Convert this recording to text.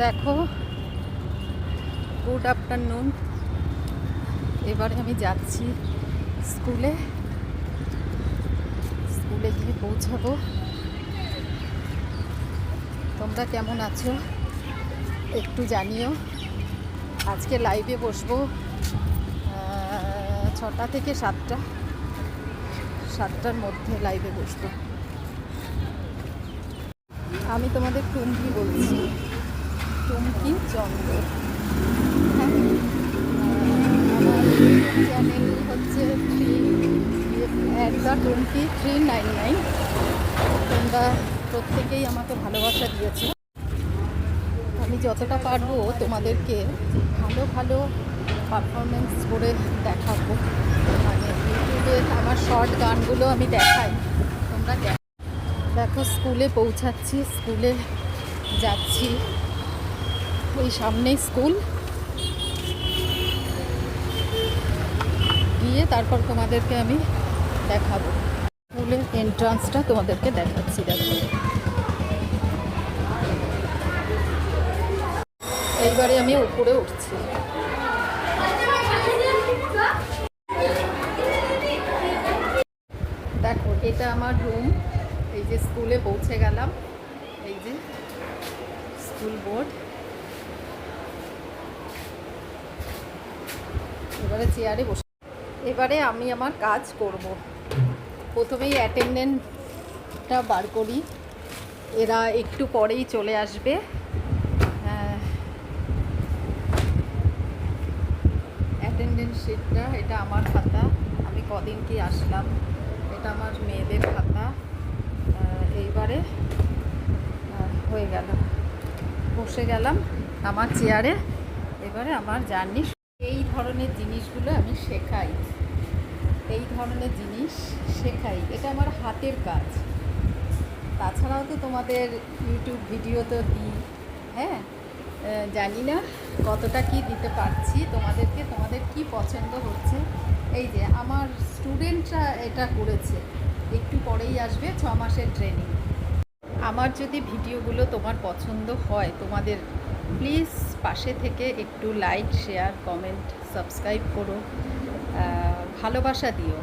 দেখো, good afternoon. এবারে আমি যাচ্ছি স্কুলে গিয়ে পৌঁছাবো। তোমরা কেমন আছো একটু জানিও। আজকে লাইভে বসবো 6টা থেকে 7টার মধ্যে লাইভে বসবো। আমি তোমাদের টুমকি বলছি, টুমকি চন্দ্র। হ্যাঁ, আমার চ্যানেল হচ্ছে টুমকি 399। তোমরা প্রত্যেকেই আমাকে ভালোবাসা দিয়েছো। আমি যতটা পারবো তোমাদেরকে ভালো ভালো পারফরমেন্স করে দেখাবো। মানে ইউটিউবে আমার শর্ট গানগুলো আমি দেখাই, তোমরা দেখো। স্কুলে পৌঁছাচ্ছি, স্কুলে যাচ্ছি। ওই সামনেই স্কুল, গিয়ে তারপর তোমাদেরকে আমি দেখাবো। স্কুলের এন্ট্রান্সটা তোমাদেরকে দেখাচ্ছি। দেখো, এইবারে আমি উপরে উঠছি। দেখো, এটা আমার রুম। এই যে স্কুলে পৌঁছে গেলাম, এই যে স্কুল বোর্ড। এবারে চেয়ারে বসে এবারে আমি আমার কাজ করব। প্রথমেই অ্যাটেন্ডেন্টটা বার করি, এরা একটু পরেই চলে আসবে। অ্যাটেন্ডেন্স শিটটা, এটা আমার খাতা, আমি কদিন কি আসলাম। এটা আমার মেয়েদের খাতা। এইবারে হয়ে গেল, বসে গেলাম আমার চেয়ারে। এবারে আমার জার্নি। এই ধরনের জিনিসগুলো আমি শেখাই, এটা আমার হাতের কাজ। তাছাড়াও তো তোমাদের ইউটিউব ভিডিও তো দিই। হ্যাঁ, জানি না কতটা কি দিতে পারছি তোমাদেরকে, তোমাদের কি পছন্দ হচ্ছে। এই যে আমার স্টুডেন্টরা এটা করেছে, একটু পরেই আসবে 6 মাসের ট্রেনিং। আমার যদি ভিডিওগুলো তোমার পছন্দ হয়, তোমাদের প্লিজ পাশে থেকে একটু লাইক, শেয়ার, কমেন্ট, সাবস্ক্রাইব করো, ভালোবাসা দিও।